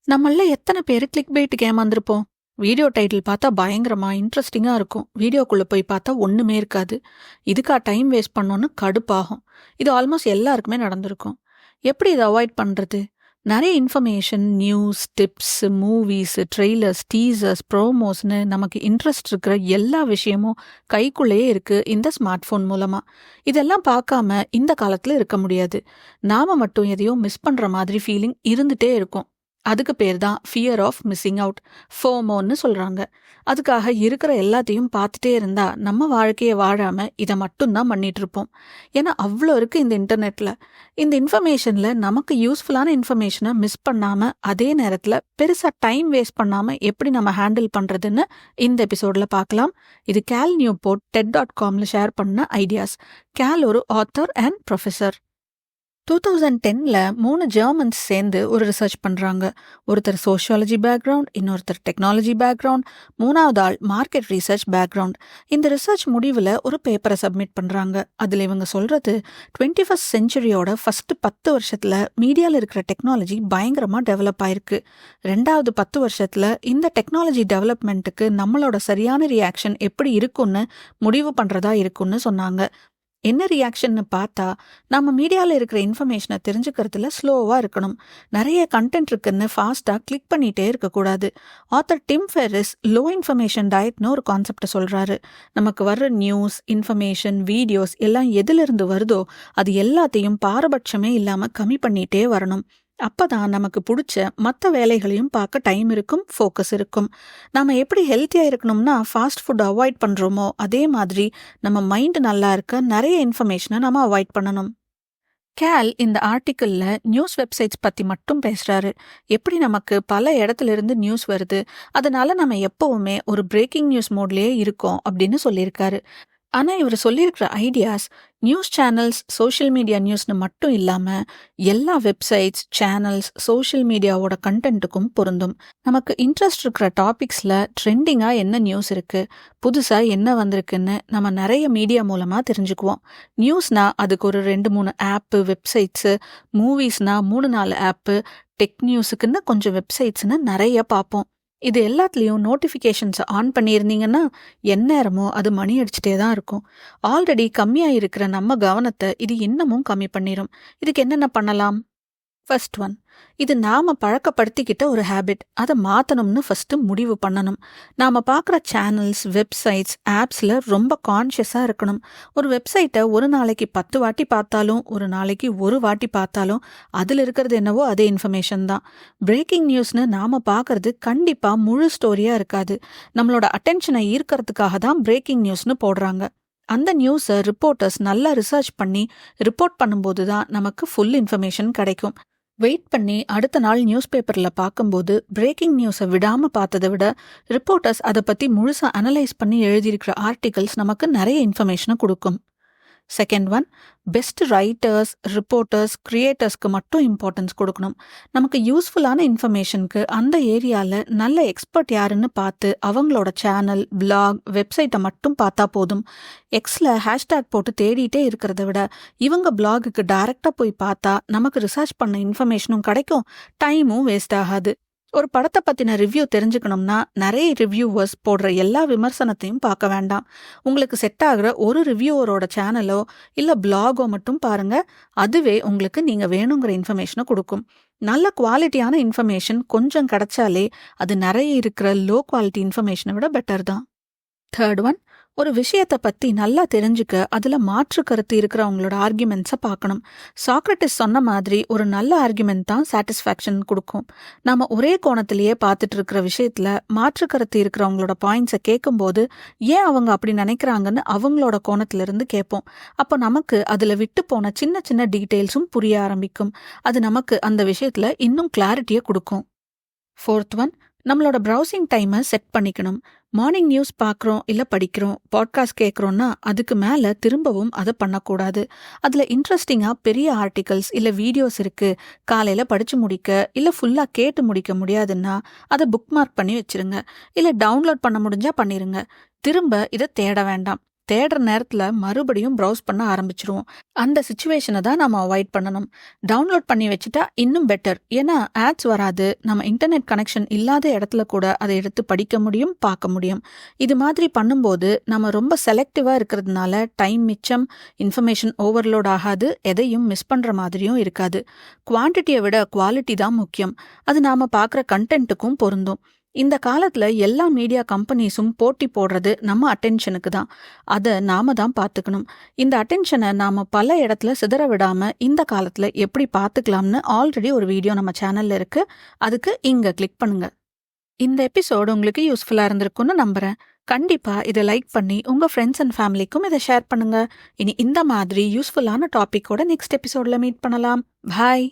நம்மள எத்தனை பேரு கிளிக் பைட்டுக்கு ஏமாந்துருப்போம்? வீடியோ டைட்டில் பார்த்தா பயங்கரமா இன்ட்ரெஸ்டிங்கா இருக்கும். வீடியோக்குள்ள போய் பார்த்தா ஒண்ணுமே இருக்காது. இதுக்கா டைம் வேஸ்ட் பண்ணோன்னு கடுப்பாகும். இது ஆல்மோஸ்ட் எல்லாருக்குமே நடந்திருக்கும். எப்படி இதை அவாய்ட் பண்றது? நிறைய information, news, tips, movies, trailers, teasers, ப்ரோமோஸ்னு நமக்கு இன்ட்ரெஸ்ட் இருக்கிற எல்லா விஷயமும் கைக்குள்ளேயே இருக்கு இந்த ஸ்மார்ட் ஃபோன் மூலமா. இதெல்லாம் பார்க்காம இந்த காலத்துல இருக்க முடியாது. நாம மட்டும் எதையோ மிஸ் பண்ற மாதிரி ஃபீலிங் இருந்துட்டே இருக்கும். அதுக்கு பேர் தான் ஃபியர் ஆஃப் மிஸ்ஸிங் அவுட், ஃபோமோன்னு சொல்றாங்க. அதுக்காக இருக்கிற எல்லாத்தையும் பார்த்துட்டே இருந்தா நம்ம வாழ்க்கையை வாழாம இதை மட்டும்தான் பண்ணிட்டு இருப்போம். ஏன்னா அவ்வளோ இருக்கு இந்த இன்டர்நெட்ல. இந்த இன்ஃபர்மேஷன்ல நமக்கு யூஸ்ஃபுல்லான இன்ஃபர்மேஷனை மிஸ் பண்ணாம அதே நேரத்துல பெருசா டைம் வேஸ்ட் பண்ணாம எப்படி நம்ம ஹேண்டில் பண்றதுன்னு இந்த எபிசோட்ல பார்க்கலாம். இது கேல் நியூபோர்ட் TED.comல ஷேர் பண்ண ஐடியாஸ். கேல் ஒரு ஆத்தர் அண்ட் ப்ரொஃபஸர். 2010ல 3 ஜெர்மன்ஸ் சேர்ந்து ஒரு ரிசர்ச் பண்றாங்க. ஒருத்தர் சோஷியாலஜி பேக்ரவுண்ட், இன்னொருத்தர் டெக்னாலஜி பேக்ரவுண்ட், மூணாவது ஆள் மார்க்கெட் ரிசர்ச் பேக்ரவுண்ட். இந்த ரிசர்ச் முடிவில் ஒரு பேப்பரை சப்மிட் பண்றாங்க. அதில் இவங்க சொல்றது 21st செஞ்சுரியோட ஃபர்ஸ்ட் 10 வருஷத்துல மீடியாவில் இருக்கிற டெக்னாலஜி பயங்கரமா டெவலப் ஆயிருக்கு. 2வது 10 வருஷத்துல இந்த டெக்னாலஜி டெவலப்மெண்ட்டுக்கு நம்மளோட சரியான ரியாக்ஷன் எப்படி இருக்கும்னு முடிவு பண்றதா இருக்கும்னு சொன்னாங்க. என்ன ரியாக்ஷன்னு பார்த்தா, நம்ம மீடியாவில் இருக்கிற இன்ஃபர்மேஷனை தெரிஞ்சுக்கிறதுல ஸ்லோவாக இருக்கணும். நிறைய கண்டென்ட் இருக்குன்னு ஃபாஸ்ட்டாக கிளிக் பண்ணிகிட்டே இருக்கக்கூடாது. Author Tim Ferriss low information டயட்னு ஒரு கான்செப்டை சொல்கிறாரு. நமக்கு வர்ற நியூஸ், இன்ஃபர்மேஷன், வீடியோஸ் எல்லாம் எதிலிருந்து வருதோ அது எல்லாத்தையும் பாரபட்சமே இல்லாமல் கம்மி பண்ணிகிட்டே வரணும். அப்பதான் நமக்கு பிடிச்ச மற்ற வேலைகளையும் பார்க்க டைம் இருக்கும், ஃபோக்கஸ் இருக்கும். நம்ம எப்படி ஹெல்த்தியாக இருக்கணும்னா ஃபாஸ்ட் ஃபுட் அவாய்ட் பண்ணுறோமோ அதே மாதிரி நம்ம மைண்ட் நல்லா இருக்க நிறைய இன்ஃபர்மேஷனை நம்ம அவாய்ட் பண்ணணும். கேல் இந்த ஆர்டிக்கிளில் நியூஸ் வெப்சைட்ஸ் பற்றி மட்டும் பேசுகிறாரு. எப்படி நமக்கு பல இடத்துல இருந்து நியூஸ் வருது, அதனால நம்ம எப்போவுமே ஒரு பிரேக்கிங் நியூஸ் மோட்லேயே இருக்கோம் அப்படின்னு சொல்லியிருக்காரு. ஆனால் இவர் சொல்லியிருக்கிற ideas news channels, social media நியூஸ்னு மட்டும் இல்லாமல் எல்லா வெப்சைட்ஸ், சேனல்ஸ், சோஷியல் மீடியாவோட கண்டென்ட்டுக்கும் பொருந்தும். நமக்கு இன்ட்ரெஸ்ட் இருக்கிற டாபிக்ஸில் ட்ரெண்டிங்காக என்ன நியூஸ் இருக்குது, புதுசாக என்ன வந்திருக்குன்னு நம்ம நிறைய மீடியா மூலமாக தெரிஞ்சுக்குவோம். நியூஸ்னால் அதுக்கு ஒரு 2-3 ஆப்பு, வெப்சைட்ஸு, மூவிஸ்னால் 3-4 ஆப்பு, டெக் நியூஸுக்குன்னு கொஞ்சம் வெப்சைட்ஸ்னு நிறைய பார்ப்போம். இது எல்லாத்துலேயும் நோட்டிஃபிகேஷன்ஸை ஆன் பண்ணியிருந்தீங்கன்னா எந்நேரமோ அது மணி அடிச்சுட்டே தான் இருக்கும். ஆல்ரெடி கம்மியாக இருக்கிற நம்ம கவனத்தை இது இன்னமும் கம்மி பண்ணிடும். இதுக்கு என்னென்ன பண்ணலாம்? ஃபர்ஸ்ட் ஒன், இது நாம் பழக்கப்படுத்திக்கிட்ட ஒரு ஹேபிட். அதை மாற்றணும்னு ஃபஸ்ட்டு முடிவு பண்ணணும். நாம் பார்க்குற சேனல்ஸ், வெப்சைட்ஸ், ஆப்ஸில் ரொம்ப கான்ஷியஸாக இருக்கணும். ஒரு வெப்சைட்டை ஒரு நாளைக்கு 10 வாட்டி பார்த்தாலும், ஒரு நாளைக்கு 1 வாட்டி பார்த்தாலும் அதில் இருக்கிறது என்னவோ அதே இன்ஃபர்மேஷன் தான். பிரேக்கிங் நியூஸ்னு நாம் பார்க்குறது கண்டிப்பாக முழு ஸ்டோரியாக இருக்காது. நம்மளோட அட்டென்ஷனை ஈர்க்கறதுக்காக தான் பிரேக்கிங் நியூஸ்னு போடுறாங்க. அந்த நியூஸை ரிப்போர்ட்டர்ஸ் நல்லா ரிசர்ச் பண்ணி ரிப்போர்ட் பண்ணும்போது தான் நமக்கு ஃபுல் இன்ஃபர்மேஷன் கிடைக்கும். வெயிட் பண்ணி அடுத்த நாள் நியூஸ் பேப்பரில் பார்க்கும்போது பிரேக்கிங் நியூஸை விடாமல் பார்த்ததை விட ரிப்போர்ட்டர்ஸ் அதை பற்றி முழுசாக அனலைஸ் பண்ணி எழுதியிருக்கிற ஆர்டிகல்ஸ் நமக்கு நிறைய இன்ஃபர்மேஷனை கொடுக்கும். Second one, best writers, reporters, கிரியேட்டர்ஸ்க்கு மட்டும் இம்பார்ட்டன்ஸ் கொடுக்கணும். நமக்கு யூஸ்ஃபுல்லான இன்ஃபர்மேஷனுக்கு அந்த ஏரியாவில் நல்ல எக்ஸ்பர்ட் யாருன்னு பார்த்து அவங்களோட சேனல், பிளாக், வெப்சைட்டை மட்டும் பார்த்தா போதும். எக்ஸில் ஹேஷ்டேக் போட்டு தேடிட்டே இருக்கிறத விட இவங்க பிளாகுக்கு டைரெக்டாக போய் பார்த்தா நமக்கு ரிசர்ச் பண்ண இன்ஃபர்மேஷனும் கிடைக்கும், டைமும் வேஸ்ட் ஆகாது. ஒரு படத்தை பற்றின ரிவ்யூ தெரிஞ்சுக்கணும்னா நிறைய ரிவ்யூவர்ஸ் போடுற எல்லா விமர்சனத்தையும் பார்க்க வேண்டாம். உங்களுக்கு செட் ஆகிற ஒரு ரிவ்யூவரோட சேனலோ இல்லை பிளாகோ மட்டும் பாருங்க. அதுவே உங்களுக்கு நீங்கள் வேணுங்கிற இன்ஃபர்மேஷனை கொடுக்கும். நல்ல குவாலிட்டியான இன்ஃபர்மேஷன் கொஞ்சம் கிடைச்சாலே அது நிறைய இருக்கிற லோ குவாலிட்டி இன்ஃபர்மேஷனை விட பெட்டர் தான். தேர்ட் ஒன், ஒரு விஷயத்தை பற்றி நல்லா தெரிஞ்சுக்க அதில் மாற்று கருத்து இருக்கிறவங்களோட ஆர்குமெண்ட்ஸை பார்க்கணும். சாக்ரட்டிஸ் சொன்ன மாதிரி ஒரு நல்ல ஆர்குமெண்ட் தான் சாட்டிஸ்ஃபேக்ஷன் கொடுக்கும். நம்ம ஒரே கோணத்திலேயே பார்த்துட்டு இருக்கிற விஷயத்தில் மாற்று கருத்து இருக்கிறவங்களோட பாயிண்ட்ஸை கேட்கும்போது ஏன் அவங்க அப்படி நினைக்கிறாங்கன்னு அவங்களோட கோணத்திலிருந்து கேட்போம். அப்போ நமக்கு அதில் விட்டு போன சின்ன சின்ன டீட்டெயில்ஸும் புரிய ஆரம்பிக்கும். அது நமக்கு அந்த விஷயத்தில் இன்னும் கிளாரிட்டியை கொடுக்கும். ஃபோர்த் ஒன், நம்மளோட ப்ரௌசிங் டைமை செட் பண்ணிக்கணும். மார்னிங் நியூஸ் பார்க்குறோம், இல்லை படிக்கிறோம், பாட்காஸ்ட் கேட்குறோன்னா அதுக்கு மேலே திரும்பவும் அதை பண்ணக்கூடாது. அதில் இன்ட்ரெஸ்டிங்காக பெரிய ஆர்டிகல்ஸ் இல்லை வீடியோஸ் இருக்குது, காலையில் படித்து முடிக்க இல்லை ஃபுல்லாக கேட்டு முடிக்க முடியாதுன்னா அதை புக் மார்க் பண்ணி வச்சுருங்க. இல்லை டவுன்லோட் பண்ண முடிஞ்சால் பண்ணிடுங்க. திரும்ப இதை தேட வேண்டாம். தேடுற நேரத்துல மறுபடியும் ப்ரௌஸ் பண்ண ஆரம்பிச்சிருவோம். அந்த சிச்சுவேஷனை தான் நாம அவாய்ட் பண்ணணும். டவுன்லோட் பண்ணி வச்சுட்டா இன்னும் பெட்டர். ஏன்னா ஆட்ஸ் வராது. நம்ம இன்டர்நெட் கனெக்ஷன் இல்லாத இடத்துல கூட அதை எடுத்து படிக்க முடியும், பார்க்க முடியும். இது மாதிரி பண்ணும்போது நம்ம ரொம்ப செலக்டிவா இருக்கிறதுனால டைம் மிச்சம், இன்ஃபர்மேஷன் ஓவர்லோட் ஆகாது, எதையும் மிஸ் பண்ற மாதிரியும் இருக்காது. குவான்டிட்டியை விட குவாலிட்டி தான் முக்கியம். அது நாம பார்க்குற கண்டென்ட்டுக்கும் பொருந்தும். இந்த காலத்துல எல்லா மீடியா கம்பெனிஸும் போட்டி போடுறது நம்ம அட்டென்ஷனுக்கு தான். அதை நாம தான் பார்த்துக்கணும். இந்த அட்டென்ஷனை நாம பல இடத்துல சிதற விடாம இந்த காலத்துல எப்படி பார்த்துக்கலாம்னு ஆல்ரெடி ஒரு வீடியோ நம்ம சேனல்ல இருக்கு. அதுக்கு இங்க கிளிக் பண்ணுங்க. இந்த எபிசோடு உங்களுக்கு யூஸ்ஃபுல்லா இருந்திருக்கும்னு நம்புறேன். கண்டிப்பா இதை லைக் பண்ணி உங்க ஃப்ரெண்ட்ஸ் அண்ட் ஃபேமிலிக்கும் இதை ஷேர் பண்ணுங்க. இனி இந்த மாதிரி யூஸ்ஃபுல்லான டாபிக்கோட நெக்ஸ்ட் எபிசோட்ல மீட் பண்ணலாம். பாய்.